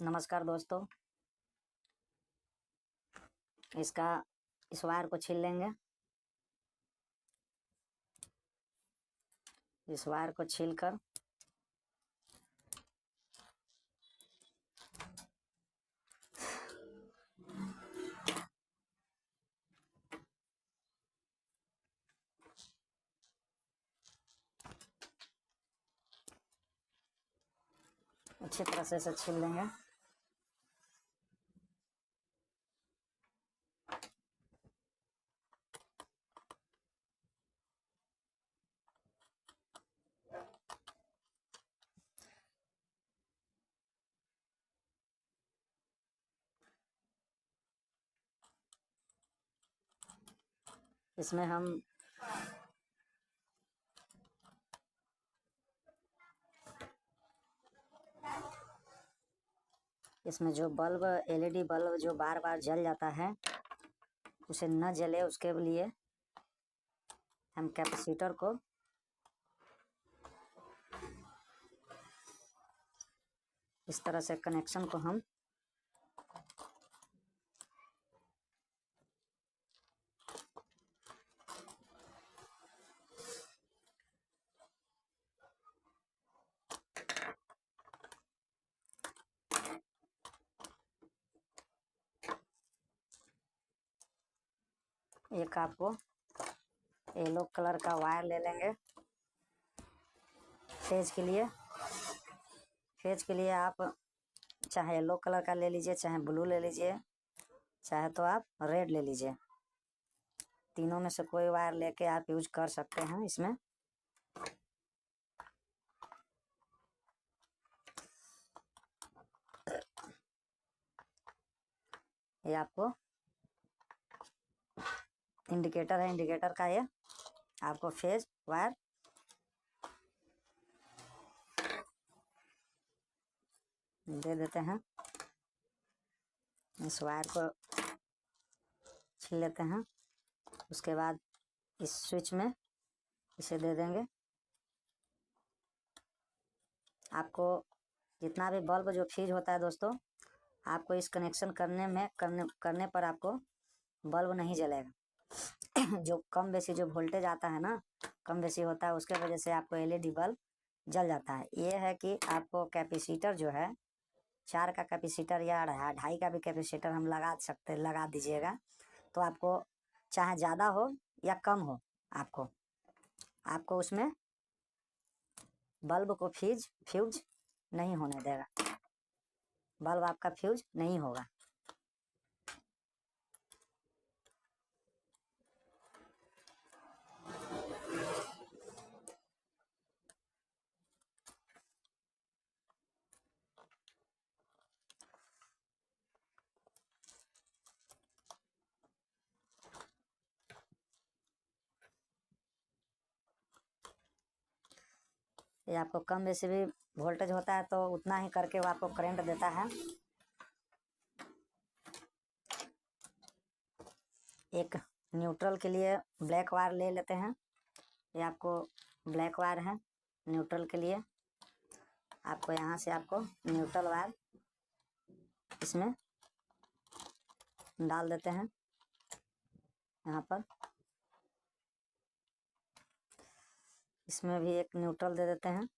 नमस्कार दोस्तों। इस वायर को छील लेंगे। इस वायर को छीलकर अच्छी तरह से इसे छील लेंगे। इसमें हम इसमें जो बल्ब एलईडी बल्ब जो बार बार जल जाता है उसे न जले उसके लिए हम कैपेसिटर को इस तरह से कनेक्शन को हम एक आपको येलो कलर का वायर ले लेंगे। फेज के लिए आप चाहे येलो कलर का ले लीजिए, चाहे ब्लू ले लीजिए, चाहे तो आप रेड ले लीजिए। तीनों में से कोई वायर लेके आप यूज कर सकते हैं। इसमें ये आपको इंडिकेटर है, इंडिकेटर का ये आपको फेज वायर दे देते हैं। इस वायर को छील लेते हैं। उसके बाद इस स्विच में इसे दे देंगे। आपको जितना भी बल्ब जो फ्यूज होता है दोस्तों, आपको इस कनेक्शन करने पर आपको बल्ब नहीं जलेगा। जो कम बेसी जो वोल्टेज आता है ना, कम बेसी होता है, उसके वजह से आपको एलईडी बल्ब जल जाता है। ये है कि आपको कैपेसिटर जो है 4 का कैपेसिटर या 2.5 का भी कैपेसिटर हम लगा दीजिएगा तो आपको चाहे ज़्यादा हो या कम हो, आपको उसमें बल्ब को फ्यूज नहीं होने देगा। बल्ब आपका फ्यूज नहीं होगा। ये आपको कम बेसी भी वोल्टेज होता है तो उतना ही करके वो आपको करंट देता है। एक न्यूट्रल के लिए ब्लैक वायर ले लेते हैं। ये आपको ब्लैक वायर है न्यूट्रल के लिए। आपको यहाँ से आपको न्यूट्रल वायर इसमें डाल देते हैं। यहाँ पर इसमें भी एक न्यूट्रल दे देते हैं।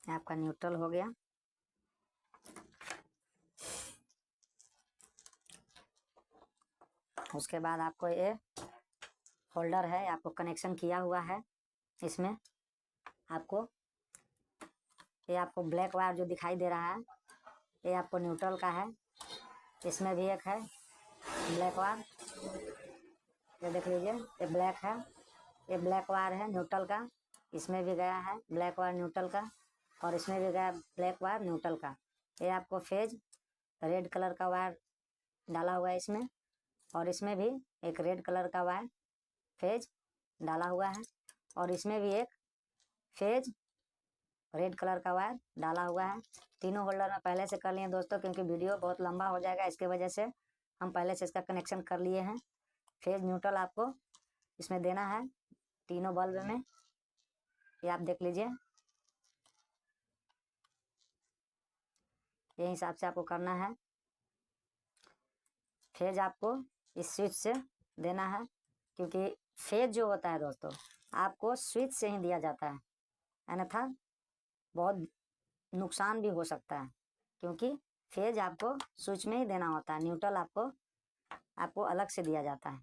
आपका न्यूट्रल हो गया। उसके बाद आपको ये होल्डर है, आपको कनेक्शन किया हुआ है। इसमें ये आपको ब्लैक वायर जो दिखाई दे रहा है ये आपको न्यूट्रल का है। इसमें भी एक है ब्लैक वायर, ये देख लीजिए, ये ब्लैक है, ये ब्लैक वायर है न्यूट्रल का। इसमें भी गया है ब्लैक वायर न्यूट्रल का, और इसमें भी गया ब्लैक वायर न्यूट्रल का। ये आपको फेज रेड कलर का वायर डाला हुआ है इसमें, और इसमें भी एक रेड कलर का वायर फेज डाला हुआ है, और इसमें भी एक फेज, रेड कलर का वायर डाला हुआ है। तीनों होल्डर में पहले से कर लिए दोस्तों, क्योंकि वीडियो बहुत लंबा हो जाएगा, इसके वजह से हम पहले से इसका कनेक्शन कर लिए हैं। फेज न्यूट्रल आपको इसमें देना है तीनों बल्ब में, ये आप देख लीजिए। ये हिसाब से आपको करना है। फेज आपको इस स्विच से देना है, क्योंकि फेज जो होता है दोस्तों आपको स्विच से ही दिया जाता है, अन्यथा बहुत नुकसान भी हो सकता है, क्योंकि फेज आपको स्विच में ही देना होता है, न्यूट्रल आपको अलग से दिया जाता है।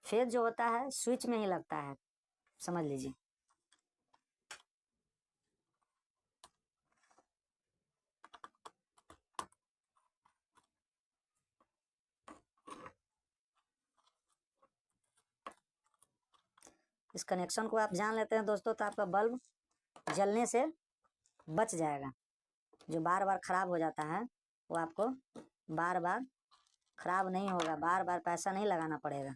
फेज जो होता है स्विच में ही लगता है, समझ लीजिए। इस कनेक्शन को आप जान लेते हैं दोस्तों, तो आपका बल्ब जलने से बच जाएगा। जो बार बार खराब हो जाता है वो आपको बार बार खराब नहीं होगा, बार बार पैसा नहीं लगाना पड़ेगा।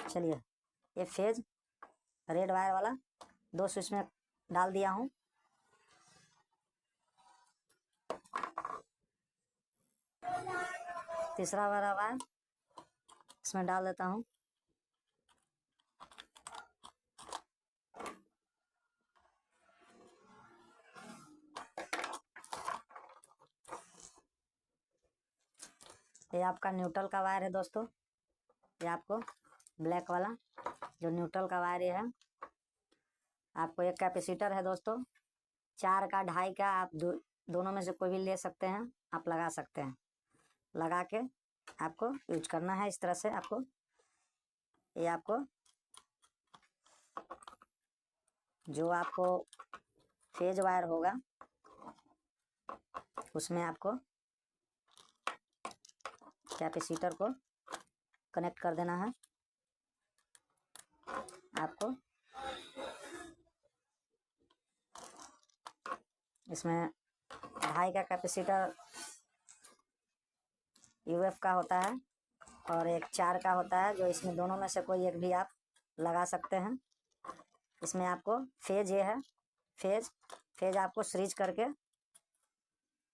चलिए, ये फेज रेड वायर वाला 2 स्विच में डाल दिया हूँ। तीसरा वाला वायर इसमें डाल देता हूँ। ये आपका न्यूट्रल का वायर है दोस्तों, ये आपको ब्लैक वाला जो न्यूट्रल का वायर है। आपको एक कैपेसिटर है दोस्तों, 4 का 2.5 का, आप दोनों में से कोई भी ले सकते हैं, आप लगा सकते हैं। लगा के आपको यूज करना है इस तरह से। आपको ये आपको जो आपको फेज वायर होगा उसमें आपको कैपेसिटर को कनेक्ट कर देना है। आपको इसमें 2.5 का कैपेसिटर यूएफ का होता है और एक 4 का होता है, जो इसमें दोनों में से कोई एक भी आप लगा सकते हैं। इसमें आपको फेज ये है, फेज आपको सीरीज करके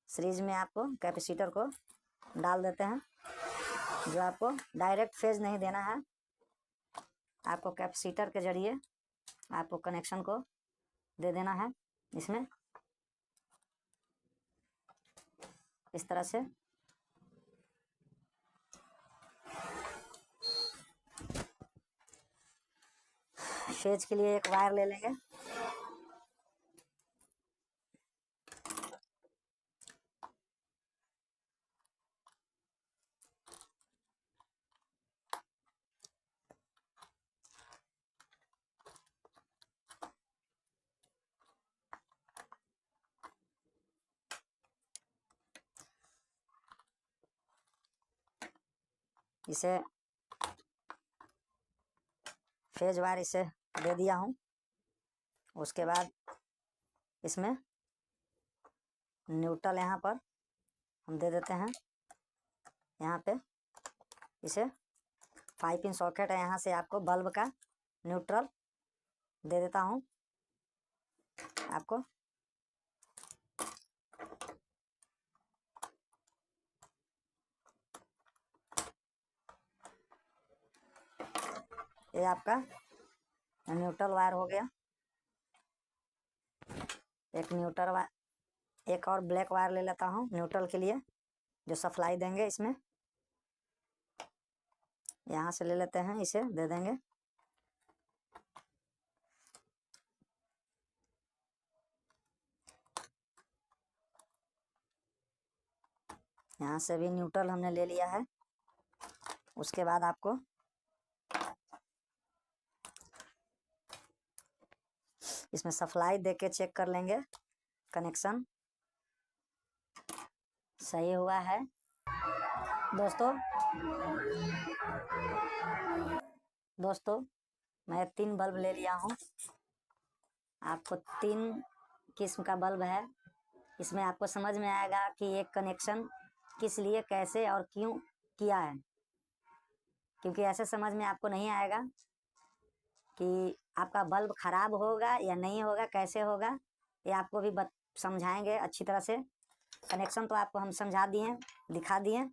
सीरीज में आपको कैपेसिटर को डाल देते हैं। जो आपको डायरेक्ट फेज नहीं देना है, आपको कैपेसिटर के जरिए आपको कनेक्शन को दे देना है इसमें, इस तरह से। फेज के लिए एक वायर ले लेंगे। इसे फेज वायर इसे दे दिया हूँ। उसके बाद इसमें न्यूट्रल यहाँ पर हम दे देते हैं। यहाँ पे इसे 5 पिन सॉकेट है, यहाँ से आपको बल्ब का न्यूट्रल दे देता हूँ। आपको ये आपका न्यूट्रल वायर हो गया। एक और ब्लैक वायर ले लेता हूँ न्यूट्रल के लिए, जो सप्लाई देंगे इसमें। यहाँ से ले लेते हैं, इसे दे देंगे। यहाँ से भी न्यूट्रल हमने ले लिया है। उसके बाद आपको इसमें सप्लाई देके चेक कर लेंगे कनेक्शन सही हुआ है। दोस्तों मैं 3 बल्ब ले लिया हूँ। आपको 3 किस्म का बल्ब है, इसमें आपको समझ में आएगा कि ये कनेक्शन किस लिए, कैसे और क्यों किया है, क्योंकि ऐसे समझ में आपको नहीं आएगा कि आपका बल्ब खराब होगा या नहीं होगा, कैसे होगा, ये आपको भी समझाएंगे अच्छी तरह से। कनेक्शन तो आपको हम समझा दिए, दिखा दिए।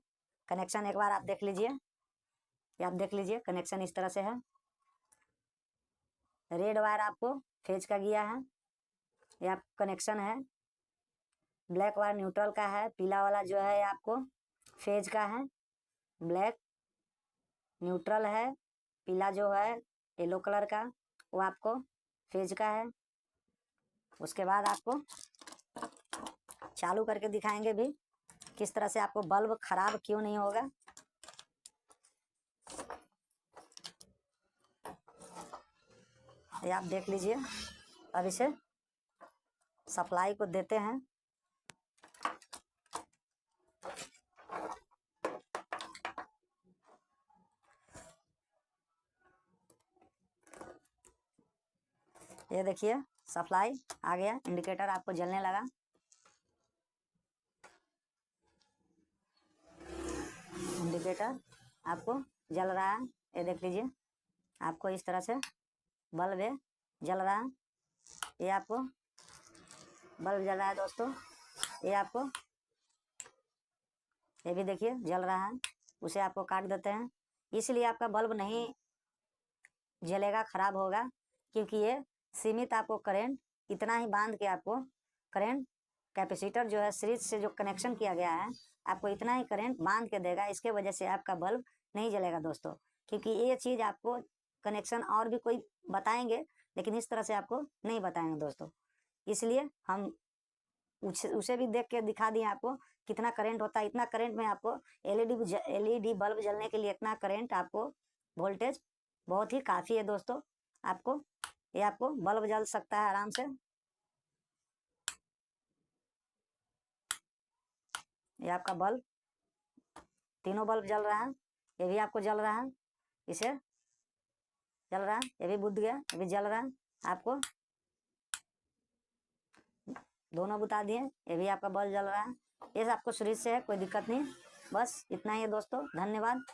कनेक्शन एक बार आप देख लीजिए, ये आप देख लीजिए कनेक्शन इस तरह से है। रेड वायर आपको फेज का गया है, ये आप कनेक्शन है। ब्लैक वायर न्यूट्रल का है, पीला वाला जो है आपको फेज का है। ब्लैक न्यूट्रल है, पीला जो है येलो कलर का वो आपको फेज का है। उसके बाद आपको चालू करके दिखाएंगे भी किस तरह से आपको बल्ब खराब क्यों नहीं होगा। ये आप देख लीजिए। अब इसे सप्लाई को देते हैं। ये देखिए सप्लाई आ गया, इंडिकेटर आपको जलने लगा। इंडिकेटर आपको जल रहा है, ये देख लीजिए। आपको इस तरह से बल्ब है जल रहा है। ये आपको बल्ब जल रहा है दोस्तों, ये आपको ये भी देखिए जल रहा है। उसे आपको काट देते हैं, इसलिए आपका बल्ब नहीं जलेगा, खराब होगा, क्योंकि ये सीमित आपको करंट इतना ही बांध के आपको करंट कैपेसिटर जो है सीरीज से जो कनेक्शन किया गया है आपको इतना ही करंट बांध के देगा। इसके वजह से आपका बल्ब नहीं जलेगा दोस्तों, क्योंकि ये चीज़ आपको कनेक्शन और भी कोई बताएंगे लेकिन इस तरह से आपको नहीं बताएंगे दोस्तों। इसलिए हम उसे भी देख के दिखा दिए आपको कितना करंट होता है। इतना करंट में आपको एलईडी बल्ब जलने के लिए इतना करंट आपको वोल्टेज बहुत ही काफ़ी है दोस्तों। आपको ये आपको बल्ब जल सकता है आराम से। ये आपका बल्ब, तीनों बल्ब जल रहा है। ये भी आपको जल रहा है, इसे जल रहा है, ये भी बुझ गया, ये भी जल रहा है। आपको दोनों बुता दिए, ये भी आपका बल्ब जल रहा है। ये आपको सीरीज से है, कोई दिक्कत नहीं। बस इतना ही है दोस्तों, धन्यवाद।